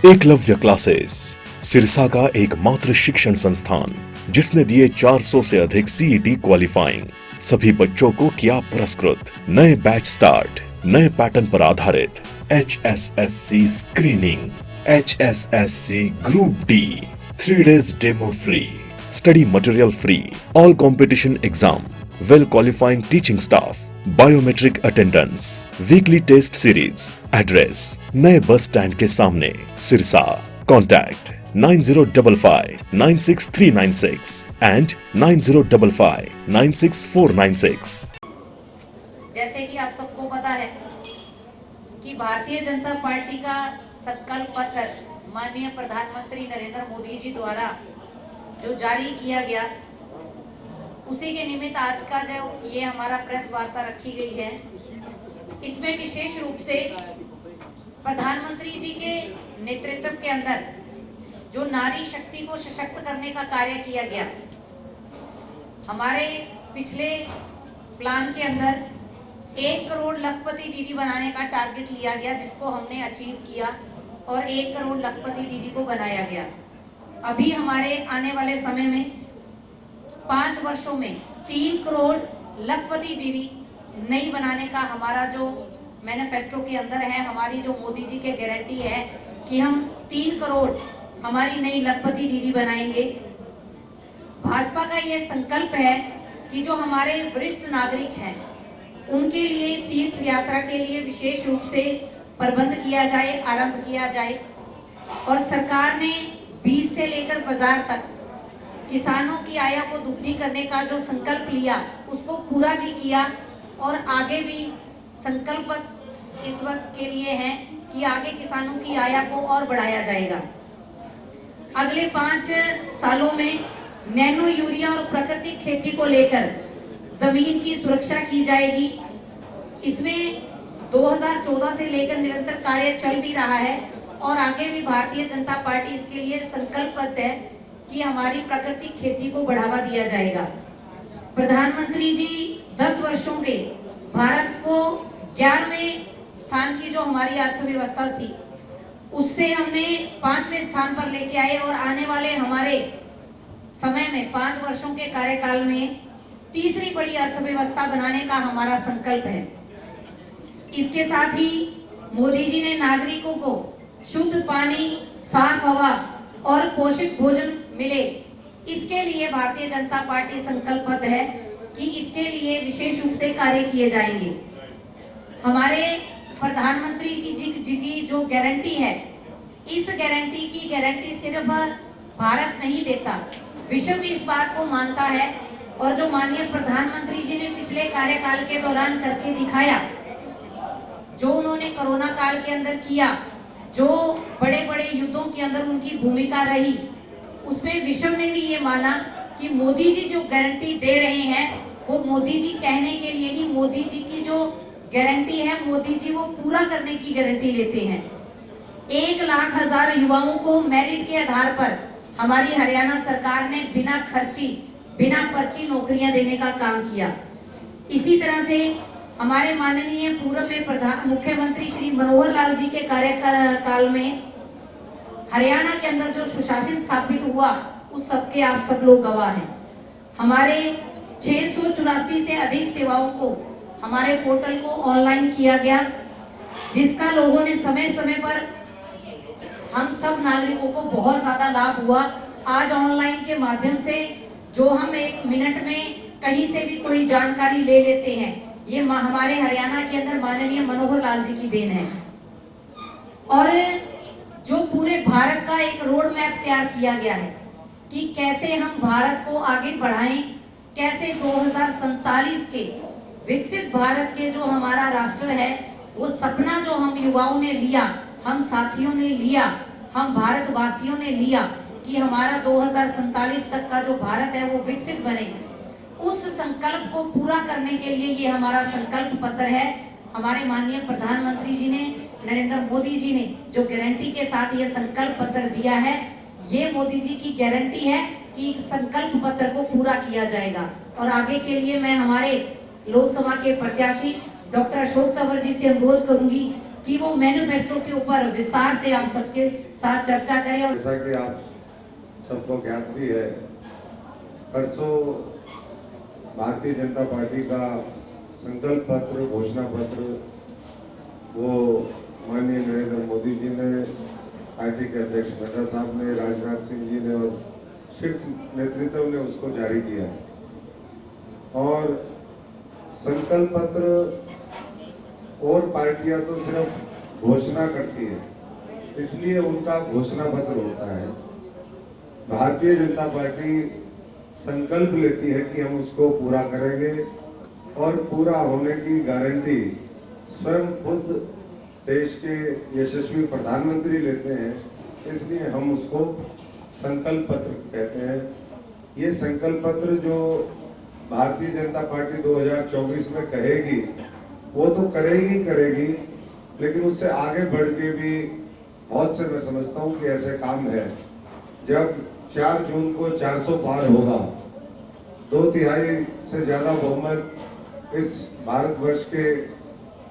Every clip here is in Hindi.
एकलव्य क्लासेस सिरसा का एकमात्र शिक्षण संस्थान जिसने दिए 400 से अधिक सीईटी क्वालिफाइंग। सभी बच्चों को किया पुरस्कृत। नए बैच स्टार्ट, नए पैटर्न पर आधारित HSSC screening, HSSC group D, 3 days demo free, study material free, all competition exam, well qualified teaching staff, biometric attendance, weekly test series. Address नए बस स्टैंड के सामने, सिरसा। Contact 9055966396 and 9055966496। जैसे कि आप सबको पता है कि भारतीय जनता पार्टी का संकल्प पत्र माननीय प्रधानमंत्री नरेंद्र मोदी जी द्वारा जो जारी किया गया, उसी के निमित्त आज का जो ये हमारा प्रेस वार्ता रखी गई है, इसमें विशेष रूप से प्रधानमंत्री जी के नेतृत्व के अंदर जो नारी शक्ति को सशक्त करने का कार्य किया गया, हमारे पिछले प्लान के अंदर 1 करोड़ लखपति दीदी बनाने का टारगेट लिया गया, जिसको हमने अचीव किया और 1 करोड़ लखपति दीदी को बनाया गया। अभी हमारे आने वाले समय में 5 वर्षों में 3 करोड़ लखपति दीदी नई बनाने का हमारा जो मैनिफेस्टो के अंदर है, हमारी जो मोदी जी के गारंटी है कि हम 3 करोड़ हमारी नई लखपति दीदी बनाएंगे। भाजपा का ये संकल्प है कि जो हमारे वरिष्ठ नागरिक हैं उनके लिए तीर्थ यात्रा के लिए विशेष रूप से प्रबंध किया जाए, आरंभ किया जाए। और सरकार ने बीज से लेकर बाजार तक किसानों की आय को दुगनी करने का जो संकल्प लिया, उसको पूरा भी किया और आगे भी संकल्प इस वक्त के लिए है कि आगे किसानों की आय को और बढ़ाया जाएगा। अगले 5 सालों में नैनो यूरिया और प्राकृतिक खेती को लेकर जमीन की सुरक्षा की जाएगी। इसमें 2014 से लेकर निरंतर कार्य चल भी रहा है और आगे भी भारतीय जनता पार्टी इसके लिए संकल्पबद्ध है कि हमारी प्राकृतिक खेती को बढ़ावा दिया जाएगा। प्रधानमंत्री जी 10 वर्षों के भारत को 11वें स्थान की जो हमारी अर्थव्यवस्था थी, उससे हमने 5वें स्थान पर लेके आए और आने वाले हमारे समय में 5 वर्षों के कार्यकाल में तीसरी बड़ी अर्थव्यवस्था बनाने का हमारा संकल्प है। इसके साथ ही मोदी जी ने नागरिकों को शुद्ध पानी, साफ हवा और पोषक भोजन मिले, इसके लिए भारतीय जनता पार्टी संकल्पबद्ध है कि इसके लिए विशेष रूप से कार्य किए जाएंगे। हमारे प्रधानमंत्री जी की जो गारंटी है, इस गारंटी की गारंटी सिर्फ भारत नहीं देता, विश्व भी इस बात को मानता है। और जो माननीय प्रधानमंत्री जी ने पिछले कार्यकाल के दौरान करके दिखाया, जो उन्होंने कोरोना काल के अंदर किया, जो बड़े बड़े युद्धों के अंदर उनकी भूमिका रही, उसमें विश्व ने भी ये माना कि मोदी जी जो गारंटी दे रहे हैं वो मोदी जी कहने के लिए नहीं, मोदी जी की जो गारंटी है मोदी जी वो पूरा करने की गारंटी लेते हैं। 1,00,000 युवाओं को मेरिट के आधार पर हमारी हरियाणा सरकार ने बिना खर्ची, बिना पर्ची नौकरियां देने का काम किया। इसी तरह से हमारे माननीय पूर्व में मुख्यमंत्री श्री मनोहर लाल जी के कार्यकाल में हरियाणा के अंदर जो सुशासन स्थापित हुआ, उस सबके आप सब लोग गवाह हैं। हमारे 684 से अधिक सेवाओं को हमारे पोर्टल को ऑनलाइन किया गया, जिसका लोगों ने समय समय पर हम सब नागरिकों को बहुत ज्यादा लाभ हुआ। आज ऑनलाइन के माध्यम से जो हम 1 मिनट में कहीं से भी कोई जानकारी ले लेते हैं, ये हमारे हरियाणा के अंदर माननीय मनोहर लाल जी की देन है। और जो पूरे भारत का एक रोड मैप तैयार किया गया है कि कैसे हम भारत को आगे बढ़ाएं, कैसे 2047 के विकसित भारत के जो हमारा राष्ट्र है, वो सपना जो हम युवाओं ने लिया, हम साथियों ने लिया, हम भारतवासियों ने लिया कि हमारा 2047 तक का जो भारत है वो विकसित बने, उस संकल्प को पूरा करने के लिए ये हमारा संकल्प पत्र है। हमारे माननीय प्रधानमंत्री जी ने, नरेंद्र मोदी जी ने जो गारंटी के साथ ये संकल्प पत्र दिया है, ये मोदी जी की गारंटी है कि संकल्प पत्र को पूरा किया जाएगा। और आगे के लिए मैं हमारे लोकसभा के प्रत्याशी डॉक्टर अशोक तंवर जी से अनुरोध करूंगी कि वो मैनिफेस्टो के ऊपर विस्तार से आप सबके साथ चर्चा करें। और जैसा कि आप सबको ज्ञात भी है, परसों भारतीय जनता पार्टी का संकल्प पत्र, घोषणा पत्र वो माननीय नरेंद्र मोदी जी ने, पार्टी के अध्यक्ष नड्डा साहब ने, राजनाथ सिंह जी ने और शीर्ष नेतृत्व ने उसको जारी किया है। और संकल्प पत्र और पार्टियां तो सिर्फ घोषणा करती है, इसलिए उनका घोषणा पत्र होता है। भारतीय जनता पार्टी संकल्प लेती है कि हम उसको पूरा करेंगे और पूरा होने की गारंटी स्वयं खुद देश के यशस्वी प्रधानमंत्री लेते हैं, इसलिए हम उसको संकल्प पत्र कहते हैं। ये संकल्प पत्र जो भारतीय जनता पार्टी 2024 में कहेगी वो तो करेगी, लेकिन उससे आगे बढ़ के भी बहुत से मैं समझता हूँ कि ऐसे काम है। जब 4 जून को 400 पार होगा, 2/3 से ज्यादा बहुमत इस भारतवर्ष के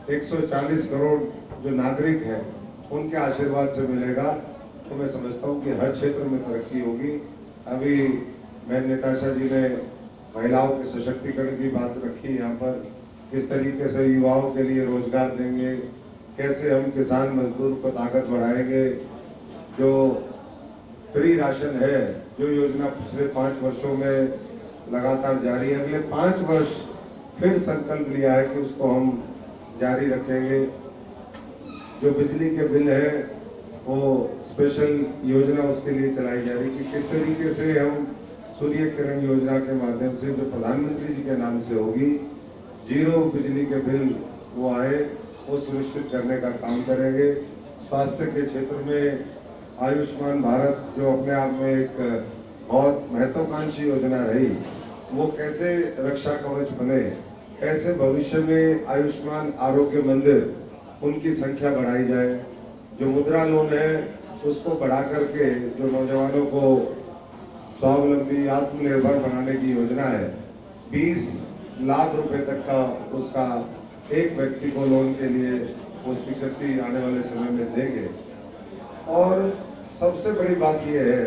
140 करोड़ जो नागरिक हैं उनके आशीर्वाद से मिलेगा, तो मैं समझता हूँ कि हर क्षेत्र में तरक्की होगी। अभी मैं नेताशा जी ने महिलाओं के सशक्तिकरण की बात रखी यहाँ पर, किस तरीके से युवाओं के लिए रोजगार देंगे, कैसे हम किसान मजदूर को ताकत बढ़ाएंगे, जो फ्री राशन है, जो योजना पिछले 5 वर्षों में लगातार जारी है, अगले 5 वर्ष फिर संकल्प लिया है कि उसको हम जारी रखेंगे। जो बिजली के बिल है वो स्पेशल योजना उसके लिए चलाई जा रही कि किस तरीके से हम सूर्य किरण योजना के माध्यम से, जो प्रधानमंत्री जी के नाम से होगी, 0 बिजली के बिल वो आए, वो सुनिश्चित करने का काम करेंगे। स्वास्थ्य के क्षेत्र में आयुष्मान भारत जो अपने आप में एक बहुत महत्वाकांक्षी योजना रही, वो कैसे रक्षा कवच बने, कैसे भविष्य में आयुष्मान आरोग्य मंदिर उनकी संख्या बढ़ाई जाए, जो मुद्रा लोन है उसको बढ़ा करके जो नौजवानों को स्वावलंबी आत्मनिर्भर बनाने की योजना है, 20 लाख रुपए तक का उसका एक व्यक्ति को लोन के लिए वो स्वीकृति आने वाले समय में देंगे। और सबसे बड़ी बात यह है,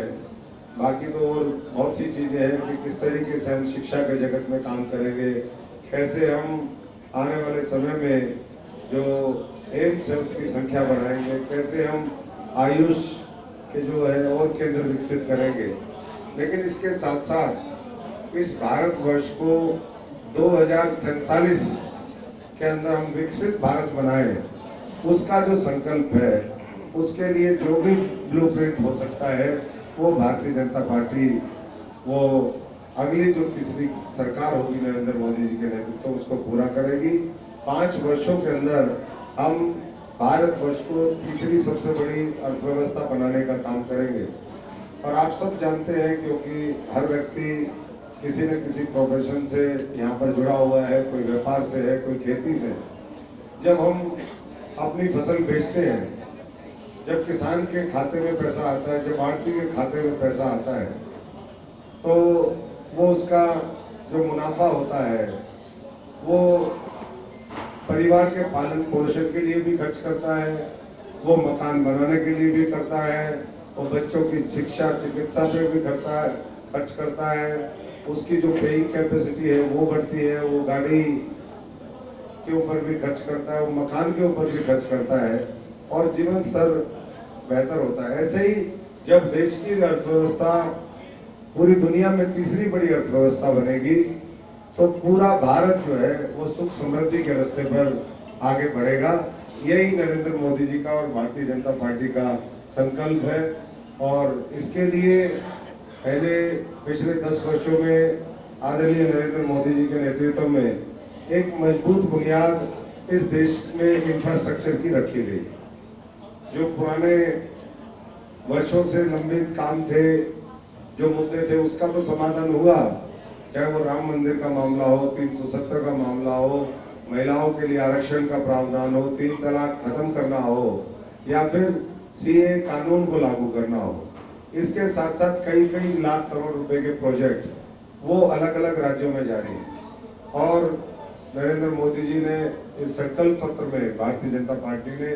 बाकी तो और बहुत सी चीजें हैं कि किस तरीके से हम शिक्षा के जगत में काम करेंगे, कैसे हम आने वाले समय में जो एम्स है उसकी संख्या बढ़ाएंगे, कैसे हम आयुष के जो है और केंद्र विकसित करेंगे। लेकिन इसके साथ साथ इस भारतवर्ष को 2047 के अंदर हम विकसित भारत बनाए, उसका जो संकल्प है, उसके लिए जो भी ब्लूप्रिंट हो सकता है वो भारतीय जनता पार्टी वो अगली जो तीसरी सरकार होगी नरेंद्र मोदी जी के नेतृत्व उसको पूरा करेगी। 5 वर्षों के अंदर हम भारतवर्ष को तीसरी सबसे बड़ी अर्थव्यवस्था बनाने का काम करेंगे। और आप सब जानते हैं, क्योंकि हर व्यक्ति किसी न किसी प्रोफेशन से यहाँ पर जुड़ा हुआ है, कोई व्यापार से है, कोई खेती से। जब हम अपनी फसल बेचते हैं, जब किसान के खाते में पैसा आता है, जब आड़ती के खाते में पैसा आता है, तो वो उसका जो मुनाफा होता है वो परिवार के पालन पोषण के लिए भी खर्च करता है, वो मकान बनाने के लिए भी करता है, वो बच्चों की शिक्षा चिकित्सा पे भी खर्च करता है, उसकी जो पेइंग कैपेसिटी है वो बढ़ती है, वो गाड़ी के ऊपर भी खर्च करता है, वो मकान के ऊपर भी खर्च करता है और जीवन स्तर बेहतर होता है। ऐसे ही जब देश की अर्थव्यवस्था पूरी दुनिया में तीसरी बड़ी अर्थव्यवस्था बनेगी, तो पूरा भारत जो है वो सुख समृद्धि के रास्ते पर आगे बढ़ेगा। यही नरेंद्र मोदी जी का और भारतीय जनता पार्टी का संकल्प है। और इसके लिए पहले पिछले 10 वर्षों में आदरणीय नरेंद्र मोदी जी के नेतृत्व में एक मजबूत बुनियाद इस देश में इंफ्रास्ट्रक्चर की रखी गई। जो पुराने वर्षों से लंबित काम थे, जो मुद्दे थे, उसका तो समाधान हुआ, चाहे वो राम मंदिर का मामला हो, 370 का मामला हो, महिलाओं के लिए आरक्षण का प्रावधान हो, 3 तलाक खत्म करना हो, या फिर सीए कानून को लागू करना हो। इसके साथ साथ कई लाख करोड़ रुपए के प्रोजेक्ट वो अलग अलग राज्यों में जारी हैं। और नरेंद्र मोदी जी ने इस संकल्प पत्र में भारतीय जनता पार्टी ने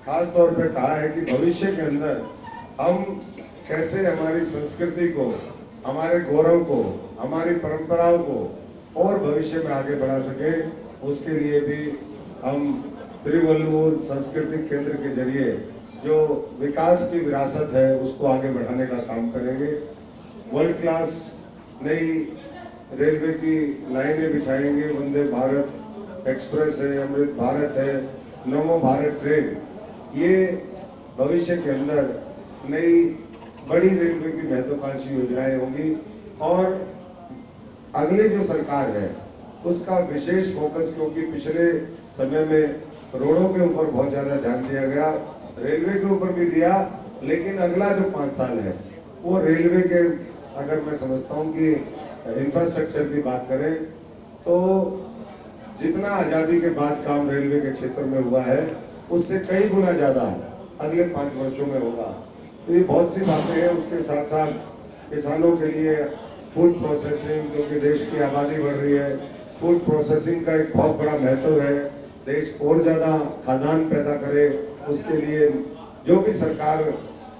खास तौर पे कहा है कि भविष्य के अंदर हम कैसे हमारी संस्कृति को, हमारे गौरव को, हमारी परंपराओं को और भविष्य में आगे बढ़ा सके, उसके लिए भी हम तिरुवल्लुवर सांस्कृतिक केंद्र के जरिए जो विकास की विरासत है उसको आगे बढ़ाने का काम करेंगे। वर्ल्ड क्लास नई रेलवे की लाइनें बिछाएंगे। वंदे भारत एक्सप्रेस है, अमृत भारत है, नमो भारत ट्रेन, ये भविष्य के अंदर नई बड़ी रेलवे की महत्वाकांक्षी योजनाएं होंगी। और अगली जो सरकार है उसका विशेष फोकस, क्योंकि पिछले समय में रोडों के ऊपर बहुत ज्यादा ध्यान दिया गया, रेलवे के ऊपर भी दिया, लेकिन अगला जो 5 साल है वो रेलवे के, अगर मैं समझता हूँ कि इंफ्रास्ट्रक्चर की बात करें तो जितना आजादी के बाद काम रेलवे के क्षेत्र में हुआ है उससे कई गुना ज्यादा अगले 5 वर्षों में होगा। तो ये बहुत सी बातें हैं। उसके साथ साथ किसानों के लिए फूड प्रोसेसिंग, क्योंकि देश की आबादी बढ़ रही है, फूड प्रोसेसिंग का एक बहुत बड़ा महत्व है। देश और ज्यादा खाद्यान्न पैदा करे, उसके लिए जो भी सरकार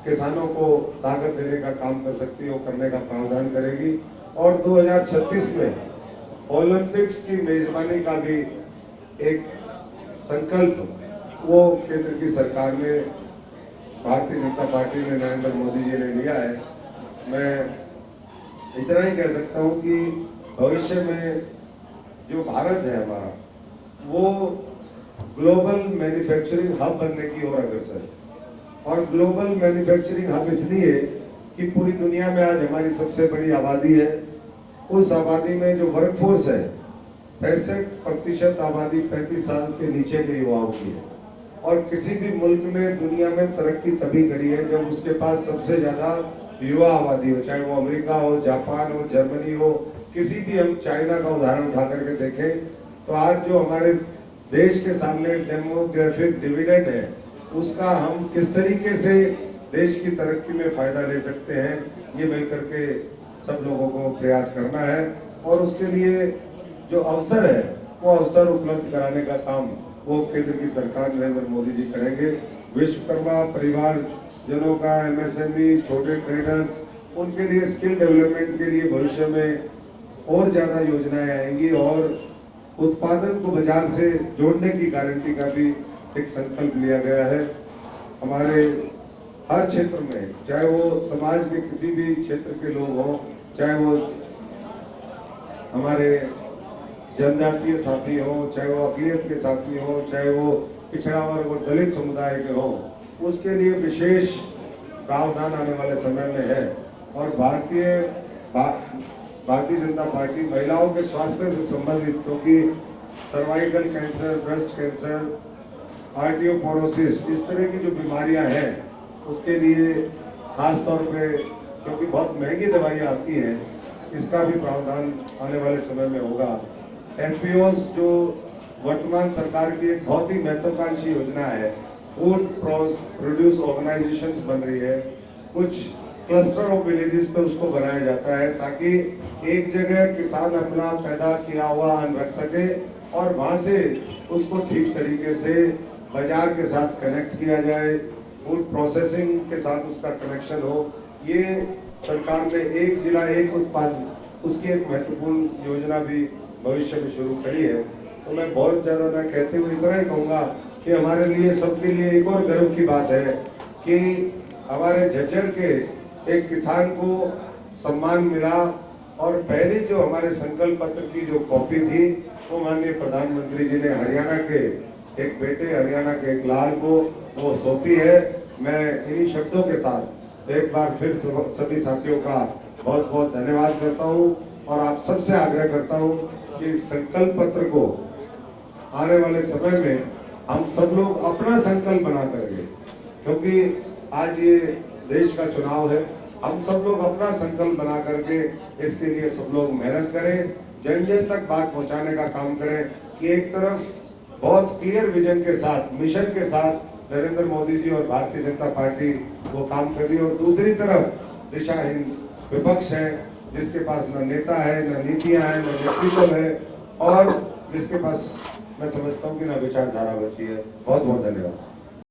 किसानों को ताकत देने का काम कर सकती है वो करने का प्रावधान करेगी। और 2036 में ओलंपिक्स की मेजबानी का भी एक संकल्प वो केंद्र की सरकार ने, भारतीय जनता पार्टी ने, नरेंद्र मोदी जी ने लिया है। मैं इतना ही कह सकता हूं कि भविष्य में जो भारत है हमारा, वो ग्लोबल मैन्युफैक्चरिंग हब बनने की ओर अग्रसर है। और ग्लोबल मैन्युफैक्चरिंग हब इसलिए कि पूरी दुनिया में आज हमारी सबसे बड़ी आबादी है। उस आबादी में जो वर्कफोर्स है, 65% आबादी 35 साल के नीचे के युवाओं की है। और किसी भी मुल्क ने दुनिया में तरक्की तभी करी है जब उसके पास सबसे ज्यादा युवा आबादी हो, चाहे वो अमेरिका हो, जापान हो, जर्मनी हो, किसी भी, हम चाइना का उदाहरण उठा करके देखें तो आज जो हमारे देश के सामने डेमोग्राफिक डिविडेंड है उसका हम किस तरीके से देश की तरक्की में फायदा ले सकते हैं, ये मिलकर के सब लोगों को प्रयास करना है। और उसके लिए जो अवसर है वो अवसर उपलब्ध कराने का काम वो केंद्र की सरकार नरेंद्र मोदी जी करेंगे। विश्वकर्मा परिवार जनों का, एमएसएमई, छोटे ट्रेडर्स, उनके लिए स्किल डेवलपमेंट के लिए भविष्य में और ज्यादा योजनाएं आएंगी और उत्पादन को बाजार से जोड़ने की गारंटी का भी एक संकल्प लिया गया है। हमारे हर क्षेत्र में, चाहे वो समाज के किसी भी क्षेत्र के लोग हों, चाहे वो हमारे जनजातीय साथी हों, चाहे वो अक़लियत के साथी हों, चाहे वो पिछड़ा वर्ग और दलित समुदाय के हों, उसके लिए विशेष प्रावधान आने वाले समय में है। और भारतीय जनता पार्टी महिलाओं के स्वास्थ्य से संबंधित, क्योंकि cervical cancer, breast cancer, osteoporosis, इस तरह की जो बीमारियां हैं उसके लिए खास तौर पे, क्योंकि बहुत महंगी दवाइयां आती हैं, इसका भी प्रावधान आने वाले समय में होगा। एफपीओस जो वर्तमान सरकार की एक बहुत ही महत्वाकांक्षी योजना है, फूड प्रोड्यूस ऑर्गेनाइजेशंस बन रही है, कुछ क्लस्टर ऑफ विलेजेस पे उसको बनाया जाता है ताकि एक जगह किसान अपना पैदा किया हुआ अन्न रख सके और वहां से उसको ठीक तरीके से बाजार के साथ कनेक्ट किया जाए, फूड प्रोसेसिंग के साथ उसका कनेक्शन हो। ये सरकार ने एक जिला एक उत्पाद, उसकी एक महत्वपूर्ण योजना भी भविष्य में शुरू करी है। तो मैं बहुत ज्यादा ना कहते हुए इतना ही कहूंगा कि हमारे लिए, सबके लिए एक और गर्व की बात है कि हमारे झज्जर के एक किसान को सम्मान मिला और पहली जो हमारे संकल्प पत्र की जो कॉपी थी वो माननीय प्रधानमंत्री जी ने हरियाणा के एक बेटे, हरियाणा के एक लाल को वो सौंपी है। मैं इन्हीं शब्दों के साथ एक बार फिर सभी साथियों का बहुत बहुत धन्यवाद करता हूं और आप सबसे आग्रह करता हूं कि संकल्प पत्र को आने वाले समय में हम सब लोग अपना संकल्प बना करके, क्योंकि आज ये देश का चुनाव है, हम सब लोग अपना संकल्प बना करके इसके लिए सब लोग मेहनत करें, जन जन तक बात पहुंचाने का काम करें कि एक तरफ बहुत क्लियर विजन के साथ, मिशन के साथ नरेंद्र मोदी जी और भारतीय जनता पार्टी वो काम कर रही है और दूसरी तरफ दिशाहीन विपक्ष है जिसके पास न नेता है, न नीतियां हैं, न नेतृत्व है और जिसके पास मैं समझता हूँ कि न विचारधारा बची है। बहुत बहुत धन्यवाद।